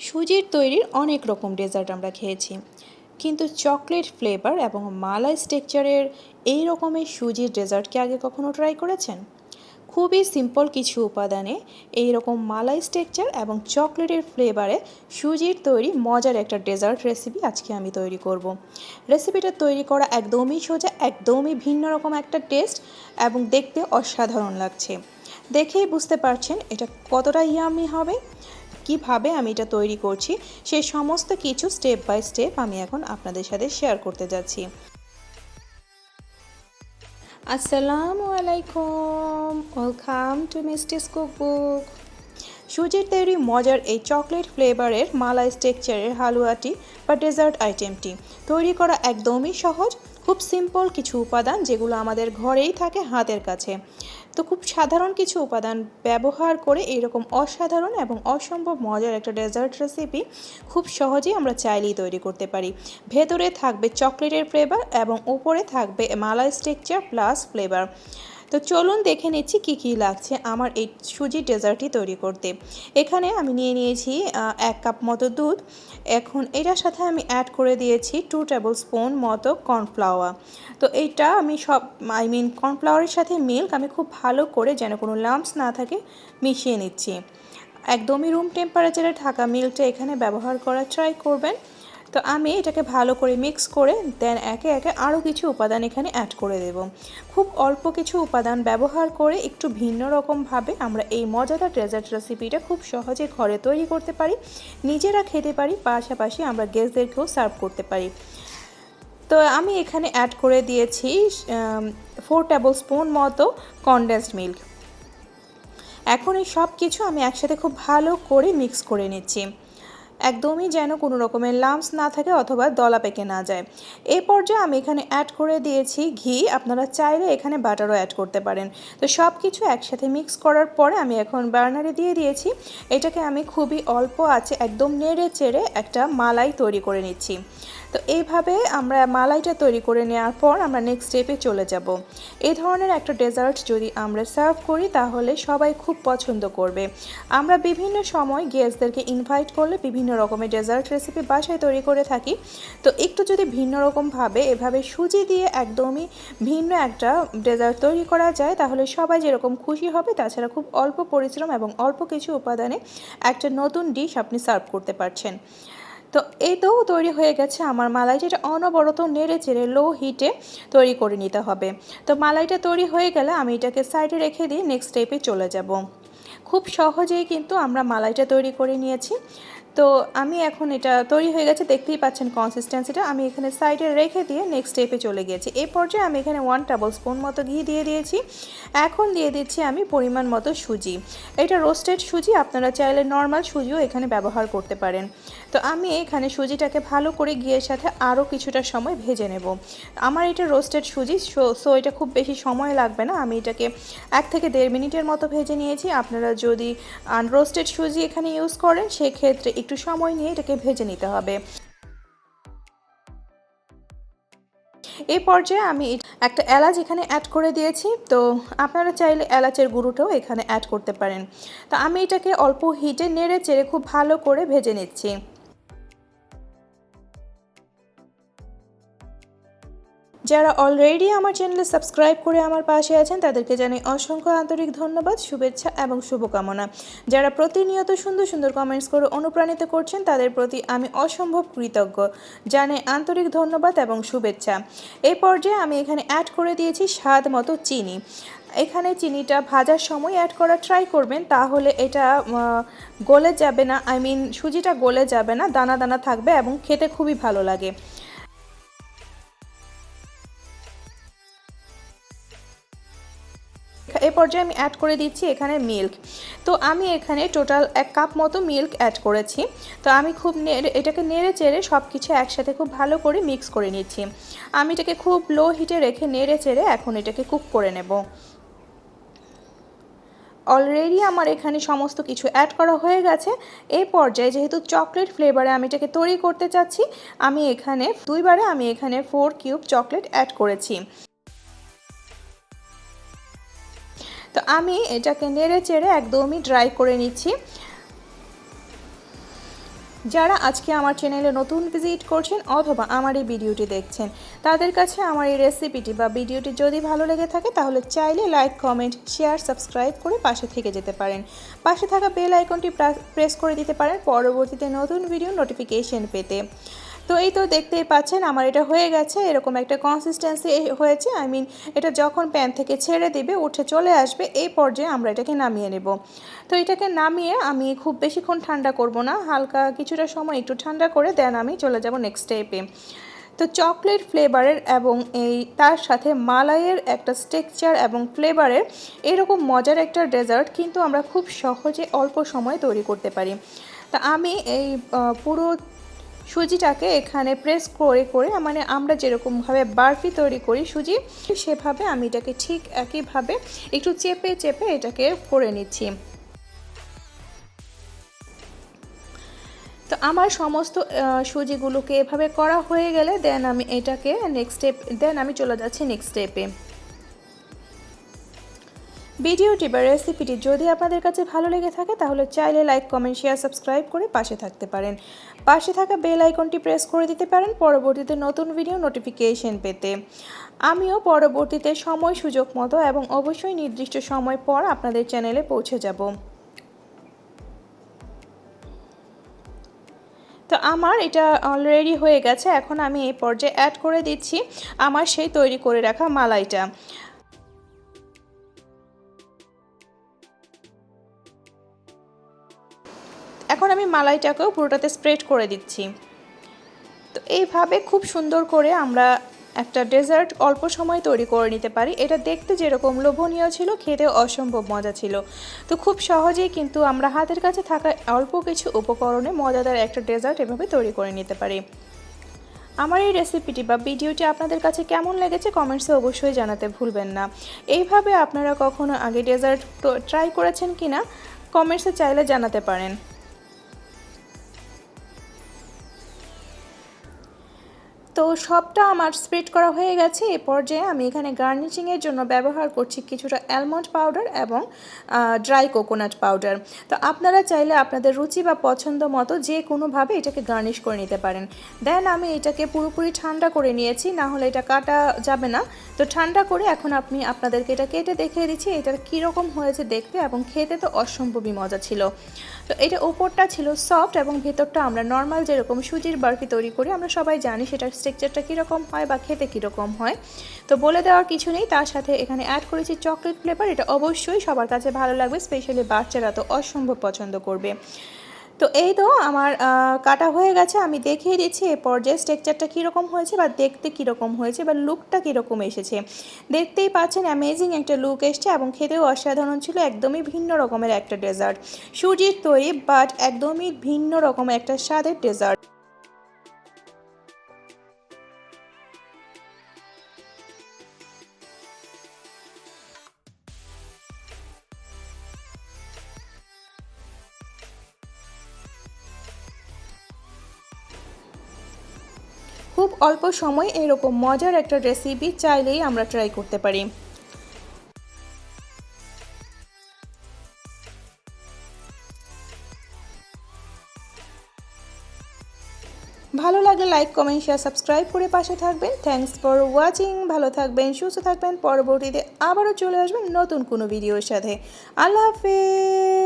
সুজির তৈরির অনেক রকম ডেজার্ট আমরা খেয়েছি, কিন্তু চকলেট ফ্লেভার এবং মালাই স্টেকচারের এই রকমের সুজির ডেজার্ট কি আগে কখনো ট্রাই করেছেন? খুবই সিম্পল কিছু উপাদানে এই রকম মালাই স্টেকচার এবং চকলেটের ফ্লেভারে সুজির তৈরি মজার একটা ডেজার্ট রেসিপি আজকে আমি তৈরি করব। রেসিপিটা তৈরি করা একদমই সোজা, একদমই ভিন্ন রকম একটা টেস্ট এবং দেখতে অসাধারণ লাগছে। দেখেই বুঝতে পারছেন এটা কতটা ইয়ামি হবে। কিভাবে আমি এটা তৈরি করছি সেই সমস্ত কিছু স্টেপ বাই স্টেপ আমি এখন আপনাদের সাথে শেয়ার করতে যাচ্ছি। আসসালামু আলাইকুম, ওয়েলকাম টু মিস্টিস কুকবুক। সুজির তৈরি মজার এই চকলেট ফ্লেভারের মালাই স্টেকচারের হালুয়াটি বা ডেজার্ট আইটেমটি তৈরি করা একদমই সহজ। খুব সিম্পল কিছু উপাদান যেগুলো আমাদের ঘরেই থাকে হাতের কাছে। তো খুব সাধারণ কিছু উপাদান ব্যবহার করে এইরকম অসাধারণ এবং অসম্ভব মজার একটা ডেজার্ট রেসিপি খুব সহজেই আমরা চাইলেই তৈরি করতে পারি। ভেতরে থাকবে চকলেটের ফ্লেভার এবং উপরে থাকবে মালাই স্টেকচার প্লাস ফ্লেভার। তো চলুন দেখে নিচ্ছি কী কী লাগছে আমার এই সুজি ডেজার্টটি তৈরি করতে। এখানে আমি নিয়ে নিয়েছি 1 কাপ মতো দুধ। এখন এটার সাথে আমি অ্যাড করে দিয়েছি 2 টেবিল স্পুন মতো কর্নফ্লাওয়ার। তো এইটা আমি কর্নফ্লাওয়ারের সাথে মিল্ক আমি খুব ভালো করে, যেন কোনো লাম্পস না থাকে, মিশিয়ে নিচ্ছি। একদমই রুম টেম্পারেচারে থাকা মিল্কটা এখানে ব্যবহার করার ট্রাই করবেন। তো আমি এটাকে ভালো করে মিক্স করে দেন একে একে আরও কিছু উপাদান এখানে অ্যাড করে দেব। খুব অল্প কিছু উপাদান ব্যবহার করে একটু ভিন্ন রকমভাবে আমরা এই মজাদার ডেজার্ট রেসিপিটা খুব সহজে ঘরে তৈরি করতে পারি, নিজেরা খেতে পারি, পাশাপাশি আমরা গেস্টদেরকেও সার্ভ করতে পারি। তো আমি এখানে অ্যাড করে দিয়েছি 4 টেবিল স্পুন মতো কনডেন্সড মিল্ক। এখন এই সব কিছু আমি একসাথে খুব ভালো করে মিক্স করে নিচ্ছি, একদমই যেন কোনো রকমের লাম্পস না থাকে অথবা দলা পেকে না যায়। এই পর্যায়ে আমি এখানে অ্যাড করে দিয়েছি ঘি, আপনারা চাইলে এখানে বাটারও অ্যাড করতে পারেন। তো সব কিছু একসাথে মিক্স করার পরে আমি এখন বার্নারে দিয়ে দিয়েছি। এটাকে আমি খুবই অল্প আছে একদম নেড়ে চেড়ে একটা মালাই তৈরি করে নিচ্ছি। তো এইভাবে আমরা মালাইটা তৈরি করে নেওয়ার পর আমরা নেক্সট স্টেপে চলে যাব। এই ধরনের একটা ডেজার্ট যদি আমরা সার্ভ করি তাহলে সবাই খুব পছন্দ করবে। আমরা বিভিন্ন সময় গেস্টদেরকে ইনভাইট করলে বিভিন্ন রকমের ডেজার্ট রেসিপি বাসায় তৈরি করে থাকি। তো একটু যদি ভিন্ন রকমভাবে এভাবে সুজি দিয়ে একদমই ভিন্ন একটা ডেজার্ট তৈরি করা যায় তাহলে সবাই যেরকম খুশি হবে, তাছাড়া খুব অল্প পরিশ্রম এবং অল্প কিছু উপাদানে একটা নতুন ডিশ আপনি সার্ভ করতে পারছেন। তো এই তো তৈরি হয়ে গেছে আমার মালাই, যেটা অনবরত নেড়ে চেড়ে লো হিটে তৈরি করে নিতে হবে। তো মালাইটা তৈরি হয়ে গেলে আমি এটাকে সাইডে রেখে দিয়ে নেক্সট স্টেপে চলে যাব। খুব সহজেই কিন্তু আমরা মালাইটা তৈরি করে নিয়েছি। তো আমি এখন এটা তৈরি হয়ে গেছে, দেখতেই পাচ্ছেন কনসিস্টেন্সিটা। আমি এখানে সাইডে রেখে দিয়ে নেক্সট স্টেপে চলে গিয়েছি। এই পর্যায়ে আমি এখানে 1 টেবিল স্পুন মতো ঘি দিয়ে দিয়েছি। এখন দিয়ে দিচ্ছি আমি পরিমাণ মতো সুজি। এটা রোস্টেড সুজি, আপনারা চাইলে নর্মাল সুজিও এখানে ব্যবহার করতে পারেন। তো আমি এখানে সুজিটাকে ভালো করে ঘিয়ের সাথে আরও কিছুটা সময় ভেজে নেব। আমার এটা রোস্টেড সুজি, সো এটা খুব বেশি সময় লাগবে না। আমি এটাকে 1 থেকে 1.5 মিনিটের মতো ভেজে নিয়েছি। আপনারা যদি আনরোস্টেড সুজি এখানে ইউজ করেন সেক্ষেত্রে একটু সময় নিয়ে এটাকে ভেজে নিতে হবে। এই পর্যায়ে আমি একটা এলাচ এখানে অ্যাড করে দিয়েছি। তো আপনারা চাইলে এলাচের গুঁড়োটাও এখানে অ্যাড করতে পারেন। তো আমি এটাকে অল্প হিটে নেড়ে চেড়ে খুব ভালো করে ভেজে নিচ্ছি। যারা অলরেডি আমার চ্যানেলে সাবস্ক্রাইব করে আমার পাশে আছেন তাদেরকে জানাই অসংখ্য আন্তরিক ধন্যবাদ, শুভেচ্ছা এবং শুভকামনা। যারা প্রতিনিয়ত সুন্দর সুন্দর কমেন্টস করে অনুপ্রাণিত করছেন তাদের প্রতি আমি অসম্ভব কৃতজ্ঞ, জানাই আন্তরিক ধন্যবাদ এবং শুভেচ্ছা। এই পর্যায়ে আমি এখানে অ্যাড করে দিয়েছি স্বাদ মতো চিনি। এখানে চিনিটা ভাজার সময় অ্যাড করার ট্রাই করবেন, তাহলে এটা গলে যাবে না, সুজিটা গলে যাবে না, দানা দানা থাকবে এবং খেতে খুবই ভালো লাগে। এ পর্যায়ে আমি অ্যাড করে দিচ্ছি এখানে মিল্ক। তো আমি এখানে টোটাল 1 কাপ মতো মিল্ক অ্যাড করেছি। তো আমি খুব এটাকে নেড়ে চেড়ে সব কিছু একসাথে খুব ভালো করে মিক্স করে নিচ্ছি। আমি এটাকে খুব লো হিটে রেখে নেড়ে চেড়ে এখন এটাকে কুক করে নেব। অলরেডি আমার এখানে সমস্ত কিছু অ্যাড করা হয়ে গেছে। এই পর্যায়ে যেহেতু চকলেট ফ্লেভারে আমি এটাকে তৈরি করতে চাচ্ছি, আমি এখানে 2 বারে 4 কিউব চকলেট অ্যাড করেছি। তো আমি এটাকে নেড়ে চেড়ে একদমই ড্রাই করে নিচ্ছি। যারা আজকে আমার চ্যানেলে নতুন ভিজিট করছেন অথবা আমার এই ভিডিওটি দেখছেন তাদের কাছে আমার এই রেসিপিটি বা ভিডিওটি যদি ভালো লেগে থাকে তাহলে চাইলে লাইক, কমেন্ট, শেয়ার, সাবস্ক্রাইব করে পাশে থেকে যেতে পারেন। পাশে থাকা বেল আইকনটি প্রেস করে দিতে পারেন পরবর্তীতে নতুন ভিডিও নোটিফিকেশন পেতে। তো এই তো দেখতেই পাচ্ছেন আমার এটা হয়ে গেছে, এরকম একটা কনসিস্টেন্সি হয়েছে। এটা যখন প্যান থেকে ছেড়ে দিবে উঠে চলে আসবে, এই পর্যায়ে আমরা এটাকে নামিয়ে নেব। তো এটাকে নামিয়ে আমি খুব বেশিক্ষণ ঠান্ডা করব না, হালকা কিছুটা সময় একটু ঠান্ডা করে দেন আমি চলে যাব নেক্সট স্টেপে। তো চকলেট ফ্লেভারের এবং তার সাথে মালাইয়ের একটা টেক্সচার এবং ফ্লেভারের এরকম মজার একটা ডেজার্ট কিন্তু আমরা খুব সহজে অল্প সময়ে তৈরি করতে পারি। তা আমি এই পুরো সুজিটাকে এখানে প্রেস করে করে আমরা যেরকমভাবে বার্ফি তৈরি করি সুজি, সেভাবে আমি এটাকে ঠিক একইভাবে একটু চেপে চেপে এটাকে করে নিচ্ছি। তো আমার সমস্ত সুজিগুলোকে এভাবে করা হয়ে গেলে দেন আমি এটাকে আমি চলে যাচ্ছি নেক্সট স্টেপে। ভিডিওটি বা রেসিপিটি যদি আপনাদের কাছে ভালো লেগে থাকে তাহলে চাইলে লাইক, কমেন্ট, শেয়ার, সাবস্ক্রাইব করে পাশে থাকতে পারেন। পাশে থাকা বেল আইকনটি প্রেস করে দিতে পারেন পরবর্তীতে নতুন ভিডিও নোটিফিকেশন পেতে। আমিও পরবর্তীতে সময় সুযোগ মতো এবং অবশ্যই নির্দিষ্ট সময় পর আপনাদের চ্যানেলে পৌঁছে যাব। তো আমার এটা অলরেডি হয়ে গেছে, এখন আমি এই পর্যায়ে অ্যাড করে দিচ্ছি আমার সেই তৈরি করে রাখা মালাইটা। এখন আমি মালাইটাকেও পুরোটাতে স্প্রেড করে দিচ্ছি। তো এইভাবে খুব সুন্দর করে আমরা একটা ডেজার্ট অল্প সময় তৈরি করে নিতে পারি। এটা দেখতে যেরকম লোভনীয় ছিল, খেতে অসম্ভব মজা ছিল। তো খুব সহজেই কিন্তু আমরা হাতের কাছে থাকা অল্প কিছু উপকরণে মজাদার একটা ডেজার্ট এভাবে তৈরি করে নিতে পারি। আমার এই রেসিপিটি বা ভিডিওটি আপনাদের কাছে কেমন লেগেছে কমেন্টসে অবশ্যই জানাতে ভুলবেন না। এইভাবে আপনারা কখনো আগে ডেজার্ট ট্রাই করেছেন কিনা কমেন্টসে চাইলে জানাতে পারেন। তো সবটা আমার স্প্রেড করা হয়ে গেছে। এ পর্যায়ে আমি এখানে গার্নিশিংয়ের জন্য ব্যবহার করছি কিছুটা অ্যালমন্ড পাউডার এবং ড্রাই কোকোনাট পাউডার। তো আপনারা চাইলে আপনাদের রুচি বা পছন্দ মতো যে কোনোভাবে এটাকে গার্নিশ করে নিতে পারেন। দেন আমি এটাকে পুরোপুরি ঠান্ডা করে নিয়েছি, না হলে এটা কাটা যাবে না। তো ঠান্ডা করে এখন আপনাদেরকে এটা কেটে দেখিয়ে দিচ্ছি এটার কীরকম হয়েছে দেখতে, এবং খেতে তো অসম্ভবই মজা ছিল। তো এটা উপরটা ছিল সফট এবং ভেতরটা আমরা নর্মাল যেরকম সুজির বার্ফি তৈরি করি আমরা সবাই জানি সেটার টেক্সচারটা কীরকম হয় বা খেতে কীরকম হয়। তো বলে দেওয়ার কিছু নেই, তার সাথে এখানে অ্যাড করেছি চকলেট ফ্লেভার। এটা অবশ্যই সবার কাছে ভালো লাগবে, স্পেশালি বাচ্চারা তো অসম্ভব পছন্দ করবে। তো এই তো আমার কাটা হয়ে গেছে, আমি দেখিয়ে দিচ্ছি এ পর্যায়ে টেক্সচারটা কীরকম হয়েছে বা দেখতে কীরকম হয়েছে বা লুকটা কীরকম এসেছে। দেখতেই পাচ্ছেন অ্যামেজিং একটা লুক এসছে এবং খেতেও অসাধারণ ছিল। একদমই ভিন্ন রকমের একটা ডেজার্ট, সুজির তৈরি বাট একদমই ভিন্ন রকমের একটা স্বাদের ডেজার্ট। খুব অল্প সময় এরকম মজার একটা রেসিপি চাইলেই আমরা ট্রাই করতে পারি। ভালো লাগলে লাইক, কমেন্ট, শেয়ার, সাবস্ক্রাইব করে পাশে থাকবেন। Thanks for watching. ভালো থাকবেন, সুস্থ থাকবেন। পরবর্তীতে আবারও চলে আসবেন নতুন কোনো ভিডিওর সাথে। আল্লাহ হাফেজ।